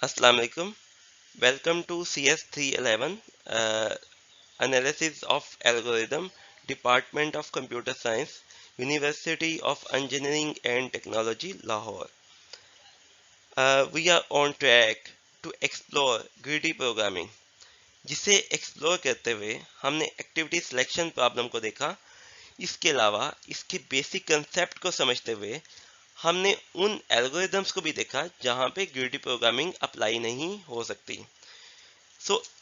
Assalamu alaikum. Welcome to CS311 Analysis of Algorithm, Department of Computer Science, University of Engineering and Technology, Lahore. We are on track to explore greedy programming, जिसे explore करते हुए हमने activity selection problem को देखा। इसके अलावा इसके basic concept को समझते हुए हमने उन एल्गोरिदम्स को भी देखा जहां पे ग्रिडी प्रोग्रामिंग अप्लाई नहीं हो सकती।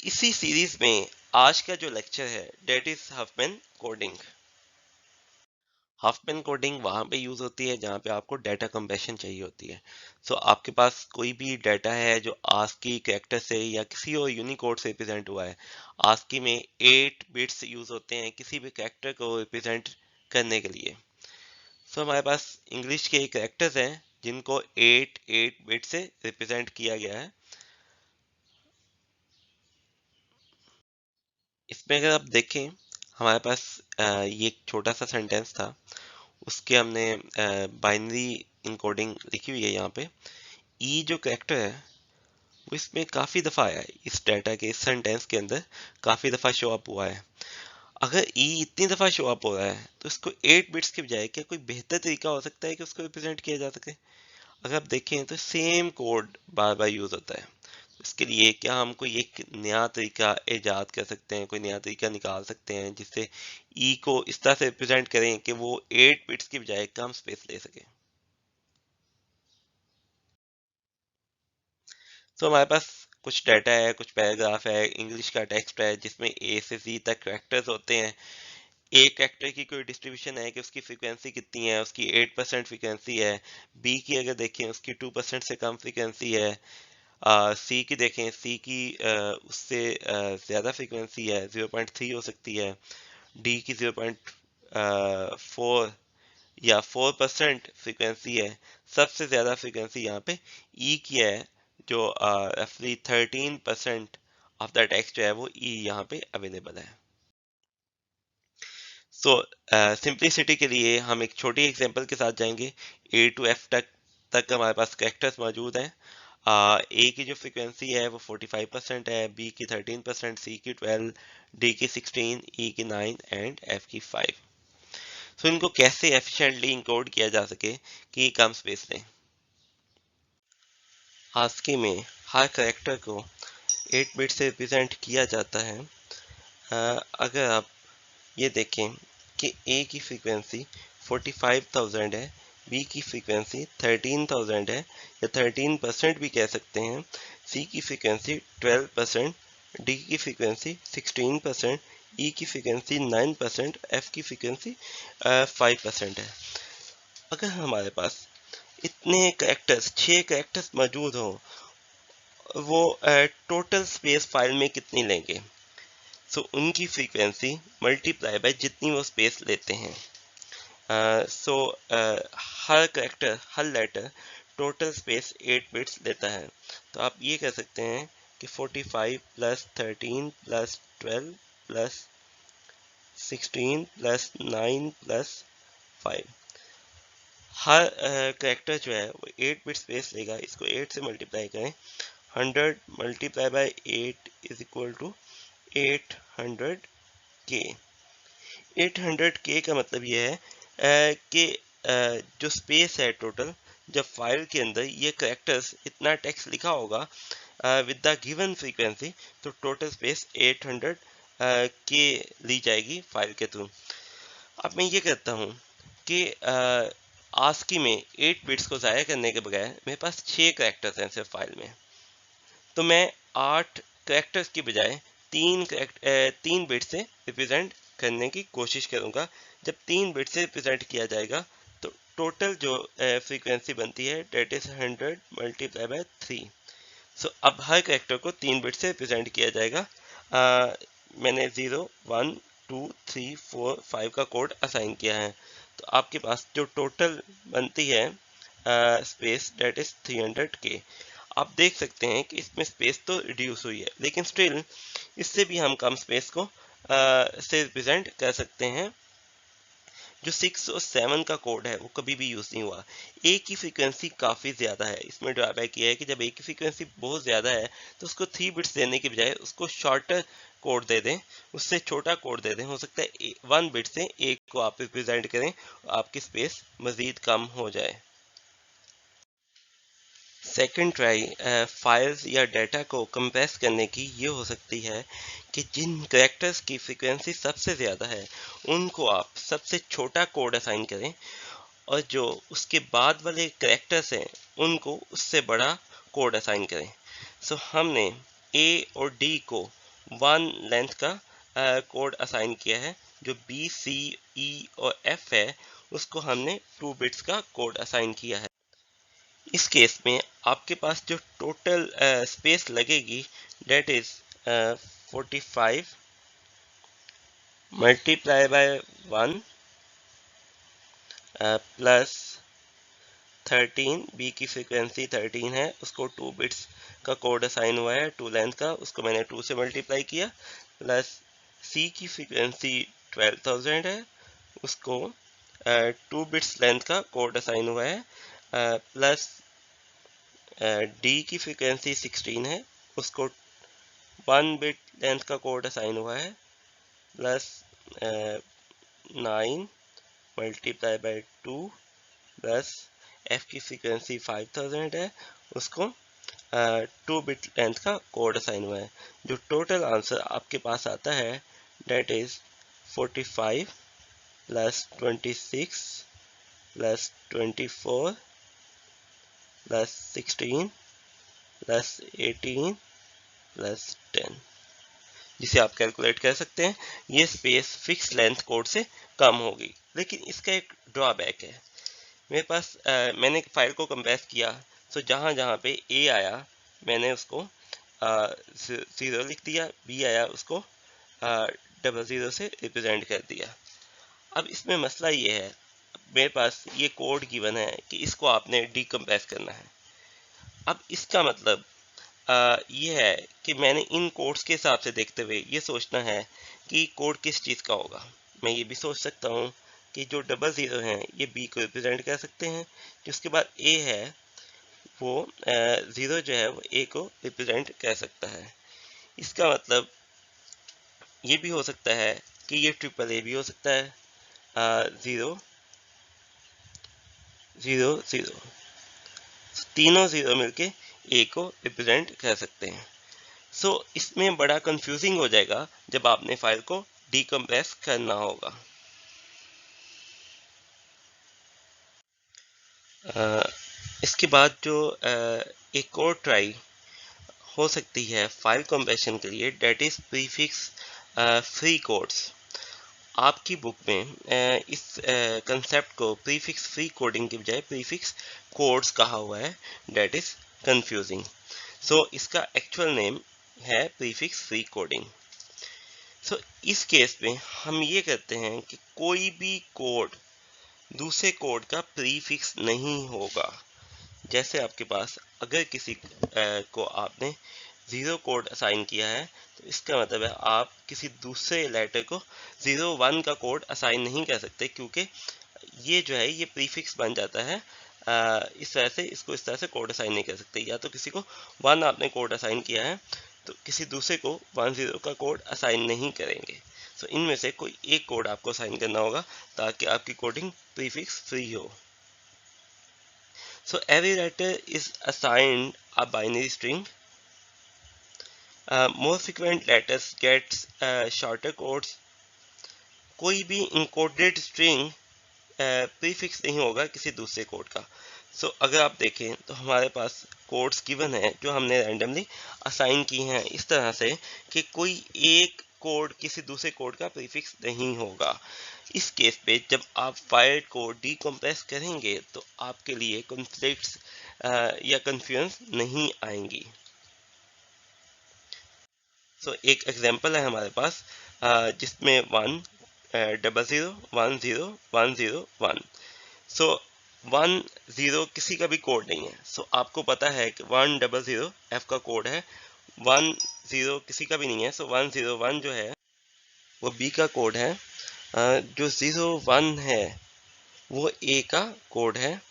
इसी सीरीज में आज का जो लेक्चर है that is Huffman coding. Huffman coding वहां पे यूज होती है जहां पे आपको डाटा कंप्रेशन चाहिए होती है। आपके पास कोई भी डाटा है जो आस्की कैरेक्टर से या किसी और यूनिकोड से रिप्रेजेंट हुआ है। आस्की में 8 बिट्स यूज होते हैं किसी भी कैरेक्टर को रिप्रेजेंट करने के लिए। हमारे पास इंग्लिश के कैरेक्टर्स हैं जिनको 8 बिट से रिप्रेजेंट किया गया है। इसमें अगर आप देखें हमारे पास ये एक छोटा सा सेंटेंस था, उसके हमने बाइनरी इनकोडिंग लिखी हुई है। यहाँ पे ई जो कैरेक्टर है वो इसमें काफ़ी दफ़ा आया है, इस डाटा के इस सेंटेंस के अंदर काफ़ी दफ़ा शो अप हुआ है। अगर ई इतनी दफ़ा शो अप हो रहा है तो इसको 8 बिट्स के बजाय क्या कोई बेहतर तरीका हो सकता है कि उसको रिप्रेजेंट किया जा सके? अगर आप देखें तो सेम कोड बार बार यूज होता है। इसके लिए क्या हम कोई एक नया तरीका इजाद कर सकते हैं, कोई नया तरीका निकाल सकते हैं जिससे ई को इस तरह से रिप्रेजेंट करें कि वो 8 बिट्स की बजाय कम स्पेस ले सके। हमारे पास कुछ डाटा है, कुछ पैराग्राफ है, इंग्लिश का टेक्स्ट है जिसमें ए से जी तक कैरेक्टर्स होते हैं। एक कैरेक्टर की कोई डिस्ट्रीब्यूशन है कि उसकी फ्रीक्वेंसी कितनी है, उसकी 8% फ्रीक्वेंसी है। बी की अगर देखें उसकी 2% से कम फ्रीक्वेंसी है। सी की देखें, सी की उससे ज़्यादा फ्रीक्वेंसी है, 0.3 हो सकती है। डी की 0.4 या 4% फ्रीक्वेंसी है। सबसे ज़्यादा फ्रीक्वेंसी यहाँ पे ई की है जो रफली 13% ऑफ द टेक्स्ट जो है वो ई यहाँ पे अवेलेबल है। सिंप्लिसिटी के लिए हम एक छोटी एग्जांपल के साथ जाएंगे। ए टू एफ तक हमारे पास कैरेक्टर्स मौजूद हैं। ए की जो फ्रीक्वेंसी है वो 45% है, बी की 13%, सी की 12, डी की 16, ई की 9 एंड एफ की 5। इनको कैसे एफिशिएंटली इनकोड किया जा सके कि कम स्पेस लें। आस्की में हर कैरेक्टर को 8 बिट से रिप्रेजेंट किया जाता है। अगर आप ये देखें कि ए की फ्रीक्वेंसी 45,000 है, बी की फ्रीक्वेंसी 13,000 है या 13% भी कह सकते हैं, सी की फ्रीक्वेंसी 12%, डी की फ्रीक्वेंसी 16%, ई की फ्रीक्वेंसी 9%, एफ की फ्रीक्वेंसी 5% है। अगर हमारे पास इतने कैरेक्टर्स 6 कैरेक्टर्स मौजूद हों, वो टोटल स्पेस फाइल में कितनी लेंगे? उनकी फ्रीक्वेंसी मल्टीप्लाई बाय जितनी वो स्पेस लेते हैं। हर करेक्टर, हर लेटर टोटल स्पेस 8 बिट्स लेता है। तो आप ये कह सकते हैं कि 45 plus 13 plus 12 plus 16 plus 9 plus 5, हर करेक्टर जो है वो 8 बिट स्पेस लेगा। इसको 8 से मल्टीप्लाई करें, 100 multiply by 8 is equal to 800K। 800K का मतलब ये है कि जो स्पेस है टोटल, जब फाइल के अंदर ये कैरेक्टर्स इतना टेक्स्ट लिखा होगा विद द गिवन फ्रीक्वेंसी, तो टोटल स्पेस 800 के ली जाएगी फाइल के थ्रू। अब मैं ये कहता हूँ कि आस्की में 8 बिट्स को ज़ाया करने के बगैर मेरे पास 6 कैरेक्टर्स हैं सिर्फ फाइल में, तो मैं 8 कैरेक्टर्स की बजाय 3 बिट से रिप्रेजेंट करने की कोशिश करूंगा। जब 3 बिट से रिप्रेजेंट किया जाएगा तो टोटल जो फ्रीक्वेंसी बनती है डेट इज 100 मल्टीप्लाई बाय 3। अब हर कैरेक्टर को 3 बिट से रिप्रेजेंट किया जाएगा। मैंने 0 1 2 3 4 5 का कोड असाइन किया है। तो आपके पास जो टोटल बनती है स्पेस डेट इज 300K। आप देख सकते हैं कि इसमें स्पेस तो रिड्यूस हुई है, लेकिन स्टिल इससे भी हम कम स्पेस को से रिप्रेजेंट कर सकते हैं। जो 6 और 7 का कोड है वो कभी भी यूज़ नहीं हुआ। ए की फ्रीक्वेंसी काफ़ी ज़्यादा है। इसमें ड्रॉबैक ये है कि जब ए की फ्रीक्वेंसी बहुत ज़्यादा है तो उसको 3 बिट्स देने के बजाय उसको शॉर्टर कोड दे दें, उससे छोटा कोड दे दें। हो सकता है 1 बिट से ए को आप रिप्रेजेंट करें, आपकी स्पेस मज़ीद कम हो जाए। सेकंड ट्राई फाइल्स या डाटा को कंप्रेस करने की ये हो सकती है कि जिन कैरेक्टर्स की फ्रीक्वेंसी सबसे ज़्यादा है उनको आप सबसे छोटा कोड असाइन करें, और जो उसके बाद वाले कैरेक्टर्स हैं उनको उससे बड़ा कोड असाइन करें। सो हमने ए और डी को 1 लेंथ का कोड असाइन किया है। जो बी, सी, ई और एफ है उसको हमने 2 बिट्स का कोड असाइन किया है। इस केस में आपके पास जो टोटल स्पेस लगेगी that is 45 multiply by 1 plus 13। B की फ्रीक्वेंसी 13 है, उसको 2 बिट्स का कोड असाइन हुआ है 2 लेंथ का, उसको मैंने 2 से मल्टीप्लाई किया। प्लस सी की फ्रीक्वेंसी 12,000 है, उसको 2 बिट्स लेंथ का कोड असाइन हुआ है। प्लस डी की फ्रीक्वेंसी 16 है, उसको 1 बिट लेंथ का कोड असाइन हुआ है। Plus 9 multiply by 2 plus F की फ्रीक्वेंसी 5000 है, उसको 2 बिट लेंथ का कोड असाइन हुआ है। जो टोटल आंसर आपके पास आता है that is 45 plus 26 plus 24 plus 16 plus 18 plus 10, जिसे आप कैलकुलेट कर सकते हैं। ये स्पेस फिक्स लेंथ कोड से कम होगी, लेकिन इसका एक ड्रॉबैक है। मेरे पास मैंने फाइल को कंप्रेस किया, तो जहाँ जहाँ पे ए आया मैंने उसको 0 लिख दिया, बी आया उसको 00 से रिप्रेजेंट कर दिया। अब इसमें मसला ये है, मेरे पास ये कोड गिवन है कि इसको आपने डीकम्प्रेस करना है। अब इसका मतलब ये है कि मैंने इन कोड्स के हिसाब से देखते हुए ये सोचना है कि कोड किस चीज़ का होगा। मैं ये भी सोच सकता हूँ कि जो 00 हैं ये बी को रिप्रेजेंट कर सकते हैं, जिसके बाद ए है वो 0 जो है वो ए को रिप्रेजेंट कर सकता है। इसका मतलब ये भी हो सकता है कि ये ट्रिपल ए भी हो सकता है, 0 0 0, तीनों 0 मिलके ए को रिप्रेजेंट कर सकते हैं। सो इसमें बड़ा कंफ्यूजिंग हो जाएगा जब आपने फाइल को डीकम्प्रेस करना होगा। इसके बाद जो एक और ट्राई हो सकती है फाइल कंप्रेशन के लिए, that is prefix free codes. आपकी बुक में इस कंसेप्ट को प्रीफिक्स फ्री कोडिंग के बजाय प्रीफिक्स कोड्स कहा हुआ है, डेट इज कंफ्यूजिंग। सो इसका एक्चुअल नेम है प्रीफिक्स फ्री कोडिंग। सो इस केस में हम ये कहते हैं कि कोई भी कोड दूसरे कोड का प्रीफिक्स नहीं होगा। जैसे आपके पास अगर किसी को आपने 0 कोड असाइन किया है, तो इसका मतलब है आप किसी दूसरे लेटर को 01 का कोड असाइन नहीं कर सकते, क्योंकि ये जो है ये प्रीफिक्स बन जाता है। इस वजह से इसको इस तरह से कोड असाइन नहीं कर सकते। या तो किसी को 1 आपने कोड असाइन किया है तो किसी दूसरे को 10 का कोड असाइन नहीं करेंगे। तो इनमें से कोई एक कोड आपको असाइन करना होगा ताकि आपकी कोडिंग प्रीफिक्स फ्री हो। So every letter is assigned a binary string. More frequent letters gets shorter codes. कोई भी encoded string प्रीफिक्स नहीं होगा किसी दूसरे कोड का। सो अगर आप देखें तो हमारे पास कोड्स गिवन है जो हमने रैंडमली असाइन की हैं इस तरह से कि कोई एक कोड किसी दूसरे कोड का प्रीफिक्स नहीं होगा। इस केस पे जब आप फाइल को डीकम्प्रेस करेंगे तो आपके लिए कॉन्फ्लिक्ट्स या कन्फ्यूजन नहीं आएंगी। सो एक एग्जांपल है हमारे पास जिसमें 1 00 10 10 1। सो 10 किसी का भी कोड नहीं है। सो आपको पता है कि 100 एफ का कोड है, 10 किसी का भी नहीं है। सो 101 जो है वो बी का कोड है, जो 01 है वो ए का कोड है,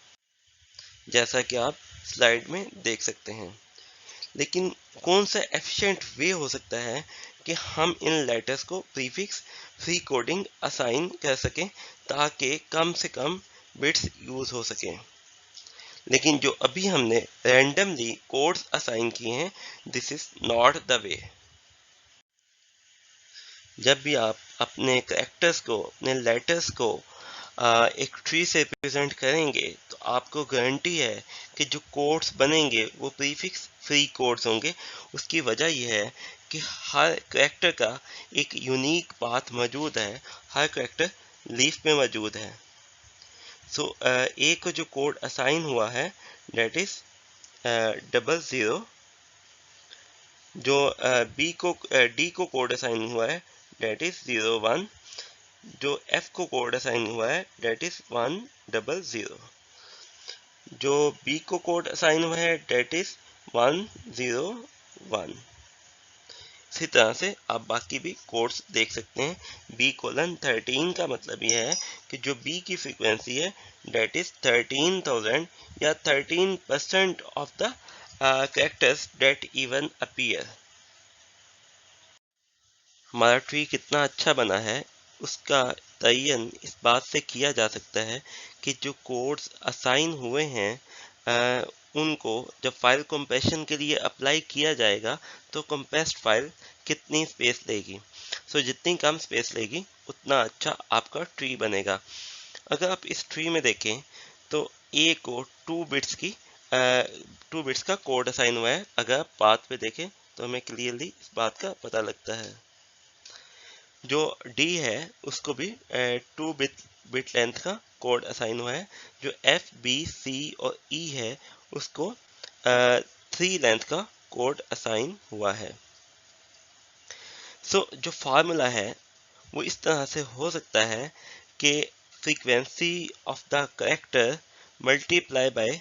जैसा कि आप स्लाइड में देख सकते हैं। लेकिन कौन सा एफिशिएंट वे हो सकता है कि हम इन लेटर्स को प्रीफिक्स फ्री कोडिंग असाइन कर सकें ताकि कम से कम बिट्स यूज हो सकें। लेकिन जो अभी हमने रैंडमली कोड्स असाइन किए हैं, this is not the way. जब भी आप अपने कैरेक्टर्स को, अपने लेटर्स को एक ट्री से रिप्रेजेंट करेंगे तो आपको गारंटी है कि जो कोड्स बनेंगे वो प्रीफिक्स फ्री कोड्स होंगे। उसकी वजह यह है कि हर कैरेक्टर का एक यूनिक पाथ मौजूद है, हर कैरेक्टर लीफ में मौजूद है। सो ए को जो कोड असाइन हुआ है डेट इज 00, जो बी को डी को कोड असाइन हुआ है डेट इज 01, जो एफ को कोड असाइन हुआ है डेट इज 100, जो बी को कोड असाइन हुआ है डेट इज 101। इसी तरह से आप बाकी भी कोड्स देख सकते हैं। B:13 का मतलब यह है कि जो बी की फ्रीक्वेंसी है डेट इज 13,000 या 13% of the characters that even appear. हमारा ट्री कितना अच्छा बना है उसका तयन इस बात से किया जा सकता है कि जो कोड्स असाइन हुए हैं उनको जब फाइल कंप्रेशन के लिए अप्लाई किया जाएगा तो कंप्रेस्ड फाइल कितनी स्पेस लेगी। सो जितनी कम स्पेस लेगी उतना अच्छा आपका ट्री बनेगा। अगर आप इस ट्री में देखें तो ए को 2 बिट्स का कोड असाइन हुआ है। अगर आप पाथ पे देखें तो हमें क्लियरली इस बात का पता लगता है। जो डी है उसको भी 2 बिट लेंथ का कोड असाइन हुआ है। जो एफ, बी, सी और ई है उसको 3 लेंथ का कोड असाइन हुआ है। सो जो फार्मूला है वो इस तरह से हो सकता है कि frequency of the character multiply by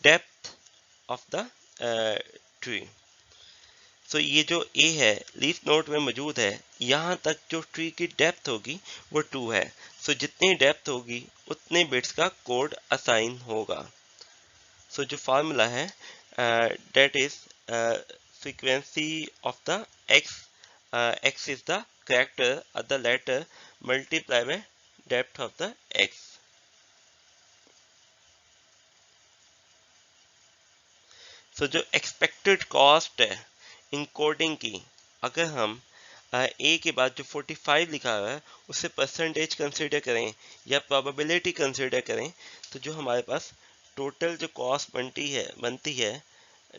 depth of the tree. So ये जो ए है लीफ नोड में मौजूद है, यहाँ तक जो ट्री की डेप्थ होगी वो 2 है। सो जितनी डेप्थ होगी उतने बिट्स का कोड असाइन होगा। सो जो फार्मूला है that is frequency of the X, X is the character of the letter multiply by depth of the X. So जो एक्सपेक्टेड कॉस्ट है इनकोडिंग की, अगर हम ए के बाद जो 45 लिखा हुआ है उससे परसेंटेज कंसिडर करें या प्रोबेबिलिटी कंसिडर करें तो जो हमारे पास टोटल जो कॉस्ट बनती है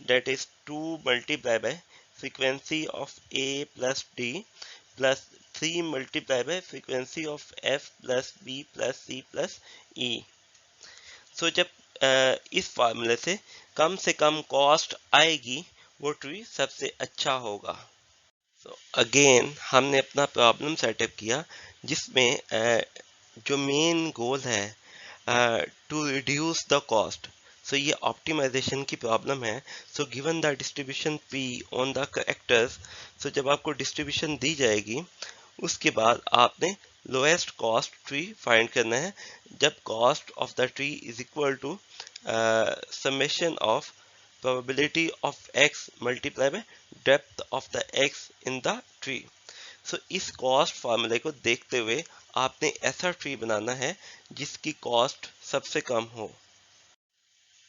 that is 2 multiply by frequency of A plus D plus 3 multiply by frequency of F plus B plus C plus E. So जब इस फार्मूले से कम कॉस्ट आएगी वो ट्री सबसे अच्छा होगा। सो अगेन हमने अपना प्रॉब्लम सेटअप किया जिसमें जो मेन गोल है to reduce the cost. So ये ऑप्टिमाइजेशन की प्रॉब्लम है। So given the distribution P on the characters, so जब आपको डिस्ट्रीब्यूशन दी जाएगी उसके बाद आपने लोएस्ट कॉस्ट ट्री फाइंड करना है, जब cost of the tree is equal to summation of probability of x multiply by depth of the x in the tree. So इस कॉस्ट फार्मूले को देखते हुए आपने ऐसा ट्री बनाना है जिसकी कॉस्ट सबसे कम हो।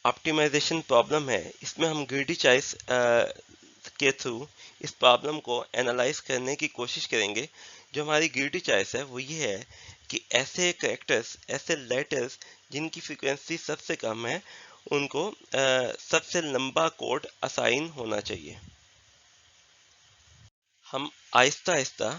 ऑप्टिमाइजेशन प्रॉब्लम है, इसमें हम ग्रीडी चॉइस के थ्रू इस प्रॉब्लम को एनालाइज करने की कोशिश करेंगे। जो हमारी ग्रीडी चॉइस है वो ये है कि ऐसे कैरेक्टर्स, ऐसे लेटर्स जिनकी फ्रीक्वेंसी सबसे कम है उनको सबसे लंबा कोड असाइन होना चाहिए। हम आहिस्ता आहिस्ता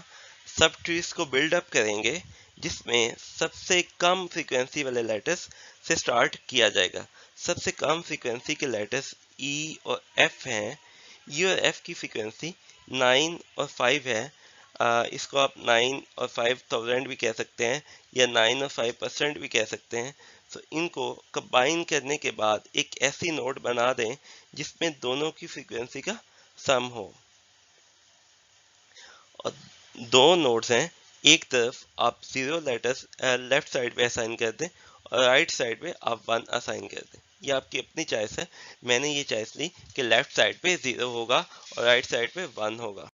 सब ट्रीज को बिल्डअप करेंगे जिसमें सबसे कम फ्रीक्वेंसी वाले लेटर्स से स्टार्ट किया जाएगा। सबसे कम फ्रीक्वेंसी के लेटर्स ई और एफ हैं। ई और एफ की फ्रीक्वेंसी 9 और 5 है। इसको आप 9 और 5,000 भी कह सकते हैं या 9 और 5% भी कह सकते हैं। तो इनको कंबाइन करने के बाद एक ऐसी नोड बना दें जिसमें दोनों की फ्रीक्वेंसी का सम हो। और दो नोड्स हैं एक तरफ आप 0 लेटर्स लेफ्ट साइड पे असाइन कर दें और राइट साइड पे आप 1 असाइन कर दें। ये आपकी अपनी चॉइस है। मैंने ये चॉइस ली कि लेफ्ट साइड पे 0 होगा और राइट साइड पे 1 होगा।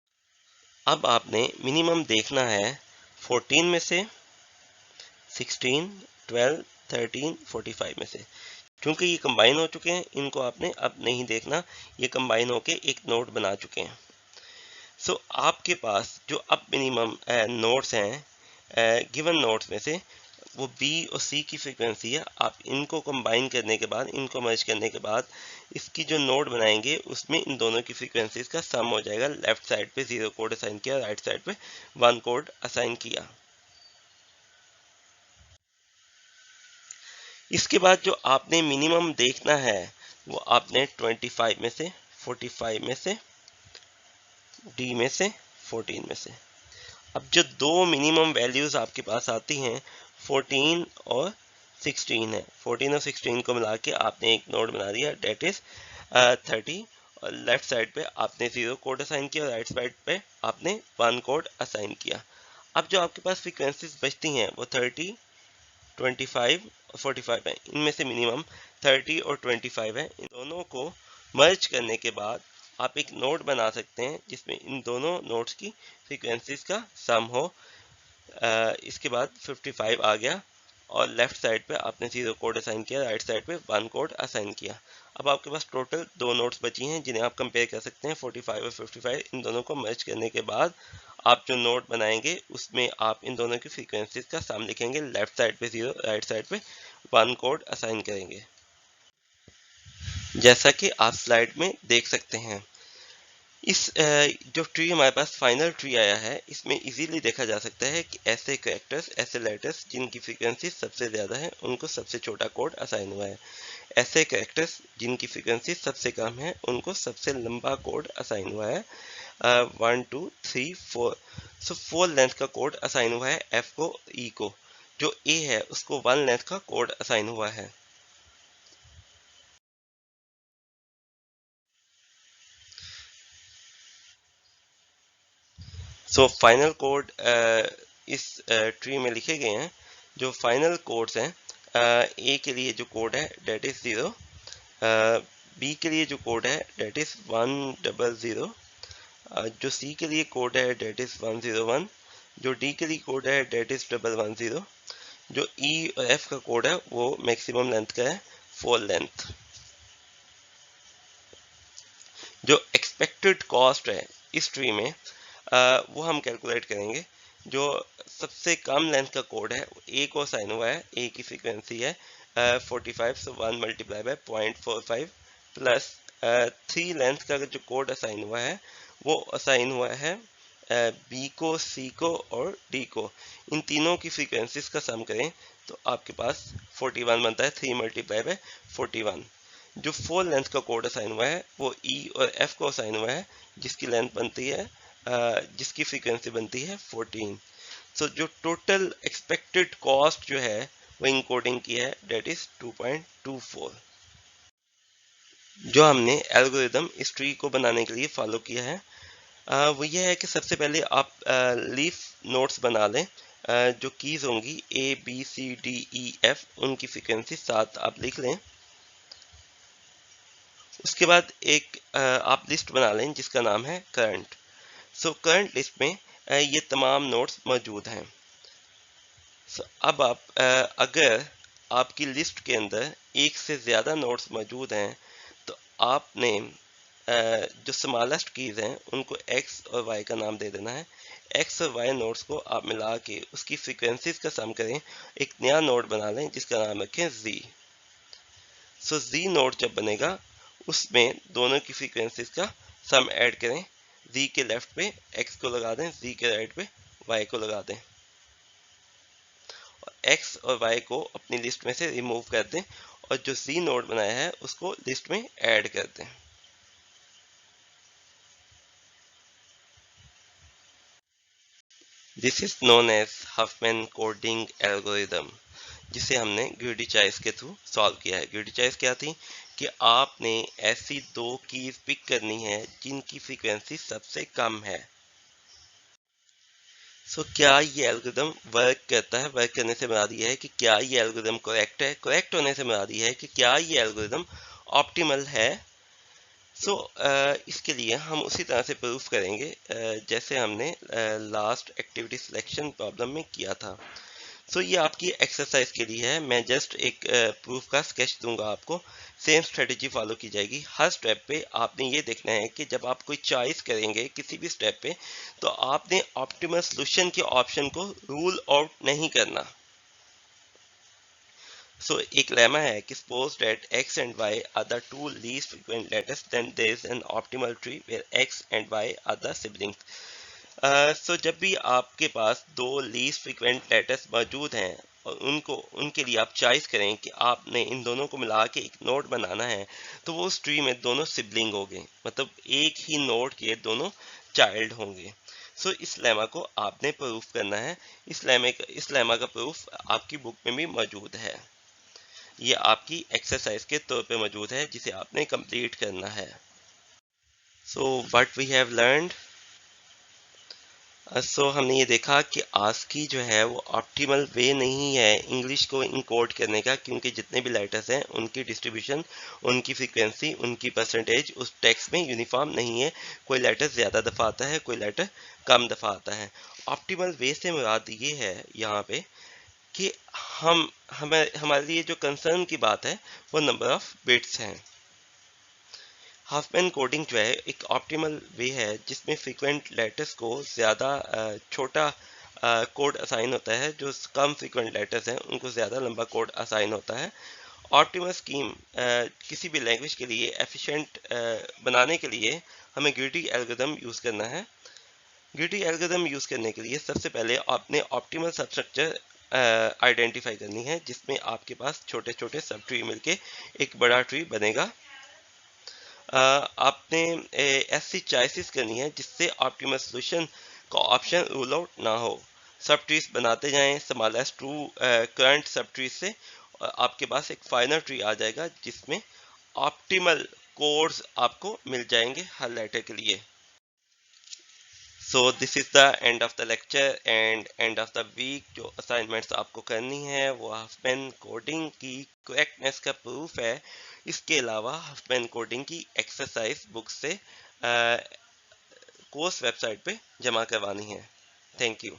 अब आपने मिनिमम देखना है 14 में से, 16, 12, 13, 45 में से। क्योंकि ये कंबाइन हो चुके हैं, इनको आपने अब नहीं देखना, ये कंबाइन होके एक नोड बना चुके हैं। सो आपके पास जो अब मिनिमम नोड्स हैं गिवन नोड्स में से, वो बी और सी की फ्रीक्वेंसी है। आप इनको कंबाइन करने के बाद, इनको मर्ज करने के बाद इसकी जो नोड बनाएंगे उसमें इन दोनों की फ्रीक्वेंसीज का सम हो जाएगा। लेफ्ट साइड पे 0 कोड असाइन किया, राइट साइड पे 1 कोड असाइन किया। इसके बाद जो आपने मिनिमम देखना है वो आपने 25 में से, 45 में से, डी में से, 14 में से। अब जो दो मिनिमम वैल्यूज आपके पास आती हैं 14 और 16 है। 14 और 16 को मिला के आपने एक नोड बना दिया, डेट इज 30। और लेफ्ट साइड पे आपने 0 कोड असाइन किया और राइट साइड पे आपने 1 कोड असाइन किया। अब जो आपके पास फ्रीक्वेंसीज बचती हैं वो 30, 25 और 45 है। इनमें से मिनिमम 30 और 25 है। इन दोनों को मर्ज करने के बाद आप एक नोड बना सकते हैं जिसमें इन दोनों नोड्स की फ्रीक्वेंसीज का सम हो। इसके बाद 55 आ गया और लेफ्ट साइड पे आपने 0 कोड असाइन किया, राइट साइड पे 1 कोड असाइन किया। अब आपके पास टोटल दो नोड्स बची हैं जिन्हें आप कंपेयर कर सकते हैं, 45 और 55। इन दोनों को मर्ज करने के बाद आप जो नोड बनाएंगे उसमें आप इन दोनों की फ्रीक्वेंसीज का सम लिखेंगे। लेफ्ट साइड पे 0, राइट साइड पे 1 कोड असाइन करेंगे, जैसा कि आप स्लाइड में देख सकते हैं। इस जो ट्री हमारे पास फाइनल ट्री आया है, इसमें इजीली देखा जा सकता है कि ऐसे कैरेक्टर्स, ऐसे लेटर्स जिनकी फ्रीक्वेंसी सबसे ज़्यादा है उनको सबसे छोटा कोड असाइन हुआ है। ऐसे कैरेक्टर्स जिनकी फ्रीक्वेंसी सबसे कम है उनको सबसे लंबा कोड असाइन हुआ है। 1, 2, 3, 4। सो 4 लेंथ का कोड असाइन हुआ है एफ को, ई को। जो ए है उसको 1 लेंथ का कोड असाइन हुआ है। सो फाइनल कोड इस ट्री में लिखे गए हैं। जो फाइनल कोड्स हैं, ए के लिए जो कोड है डेट इज 0, बी के लिए जो कोड है डेट इज 100, जो सी के लिए कोड है डेट इज 101, जो डी के लिए कोड है डेट इज 110, जो ई और एफ का कोड है वो मैक्सिमम लेंथ का है 4 लेंथ। जो एक्सपेक्टेड कॉस्ट है इस ट्री में वो हम कैलकुलेट करेंगे। जो सबसे कम लेंथ का कोड है ए को असाइन हुआ है, ए की फ्रीक्वेंसी है 45, सो 1 मल्टीप्लाई बाय 0.45 प्लस 3 लेंथ का जो कोड असाइन हुआ है वो असाइन हुआ है बी को, सी को और डी को। इन तीनों की फ्रीक्वेंसीज का सम करें तो आपके पास 41 बनता है, 3 मल्टीप्लाई बाय 41। जो 4 लेंथ का कोड असाइन हुआ है वो ई और एफ को असाइन हुआ है, जिसकी लेंथ बनती है जिसकी फ्रीक्वेंसी बनती है 14। सो जो टोटल एक्सपेक्टेड कॉस्ट जो है वो इनकोडिंग की है डेट इज 2.24। जो हमने एल्गोरिदम इस ट्री को बनाने के लिए फॉलो किया है वो ये है कि सबसे पहले आप लीफ नोट्स बना लें। जो कीज होंगी A B C D E F, उनकी फ्रीक्वेंसी 7 आप लिख लें। उसके बाद एक आप लिस्ट बना लें जिसका नाम है करंट। सो करंट लिस्ट में ये तमाम नोट्स मौजूद हैं। अब आप अगर आपकी लिस्ट के अंदर एक से ज़्यादा नोट्स मौजूद हैं तो आपने जो स्मॉलेस्ट कीज़ हैं उनको एक्स और वाई का नाम दे देना है। एक्स और वाई नोट्स को आप मिला के उसकी फ्रीक्वेंसीज का सम करें, एक नया नोड बना लें जिसका नाम रखें जी। सो जी नोड जब बनेगा उसमें दोनों की फ्रीक्वेंसीज का सम ऐड करें। जी के लेफ्ट पे एक्स को लगा दें, जी के राइट पे वाई को लगा दें। एक्स और वाई को अपनी लिस्ट में से रिमूव कर दें और जो जी नोड बनाया है उसको लिस्ट में ऐड कर दें। This is known as Huffman coding algorithm, जिसे हमने ग्रीडी चॉइस के थ्रू सॉल्व किया है। ग्रीडी चॉइस क्या थी कि आपने ऐसी दो कीज पिक करनी है जिनकी फ्रीक्वेंसी सबसे कम है। क्या ये एल्गोरिदम वर्क करता है? वर्क करने से मुराद ये है कि क्या ये एल्गोरिदम करेक्ट है, करेक्ट होने से मुराद ये है कि क्या ये एल्गोरिदम ऑप्टिमल है। इसके लिए हम उसी तरह से प्रूफ करेंगे जैसे हमने लास्ट एक्टिविटी सिलेक्शन प्रॉब्लम में किया था। ये आपकी एक्सरसाइज के लिए है। मैं जस्ट एक प्रूफ का स्केच दूंगा आपको। सेम स्ट्रेटेजी फॉलो की जाएगी। हर स्टेप पे आपने ये देखना है कि जब आप कोई चॉइस करेंगे किसी भी स्टेप पे, तो आपने ऑप्टिमल सोल्यूशन के ऑप्शन को रूल आउट नहीं करना। एक लेमा है कि suppose that x and y are the two least frequent letters, then there is an optimal tree where x and y are the siblings. जब भी आपके पास दो लीस्ट फ्रीक्वेंट लेटर्स मौजूद हैं और उनके लिए आप चॉइस करें कि आपने इन दोनों को मिला के एक नोड बनाना है, तो वो उस ट्री में दोनों सिबलिंग होंगे, मतलब एक ही नोड के दोनों चाइल्ड होंगे। इस लेमा को आपने प्रूफ करना है। इस लेमा का प्रूफ आपकी बुक में भी मौजूद है। ये आपकी एक्सरसाइज के तौर पे मौजूद है जिसे आपने कंप्लीट करना है। व्हाट वी हैव लर्नड, हमने ये देखा कि आस्की जो है वो ऑप्टिमल वे नहीं है इंग्लिश को इनकोड करने का, क्योंकि जितने भी लेटर्स हैं उनकी डिस्ट्रीब्यूशन, उनकी फ्रीक्वेंसी, उनकी परसेंटेज उस टेक्स्ट में यूनिफॉर्म नहीं है। कोई लेटर ज़्यादा दफ़ा आता है, कोई लेटर कम दफ़ा आता है। ऑप्टिमल वे से मुराद ये है यहाँ पे कि हमारे लिए जो कंसर्न की बात है वो नंबर ऑफ बिट्स हैं। हाफमैन कोडिंग जो है एक ऑप्टिमल वे है जिसमें फ्रीक्वेंट लेटर्स को ज़्यादा छोटा कोड असाइन होता है, जो कम फ्रीक्वेंट लेटर्स हैं उनको ज़्यादा लंबा कोड असाइन होता है। ऑप्टिमल स्कीम किसी भी लैंग्वेज के लिए एफिशिएंट बनाने के लिए हमें ग्रीडी एल्गोरिथम यूज़ करना है। ग्रीडी एल्गोरिथम यूज़ करने के लिए सबसे पहले आपने ऑप्टिमल सबस्ट्रक्चर आइडेंटिफाई करनी है, जिसमें आपके पास छोटे छोटे सब ट्री मिलके एक बड़ा ट्री बनेगा। आपने ऐसी चॉइसेस करनी है जिससे ऑप्टिमल सोल्यूशन का ऑप्शन रूल आउट ना हो। सब ट्रीज बनाते जाएं smallest two current subtree से, और आपके पास एक फाइनल ट्री आ जाएगा जिसमें ऑप्टिमल कोड्स आपको मिल जाएंगे हर लेटर के लिए। This is the end of the lecture and end of the week. जो असाइनमेंट्स आपको करनी है वो हफमैन कोडिंग की करेक्टनेस का प्रूफ है। इसके अलावा हफमैन कोडिंग की एक्सरसाइज बुक से कोर्स वेबसाइट पे जमा करवानी है। Thank you.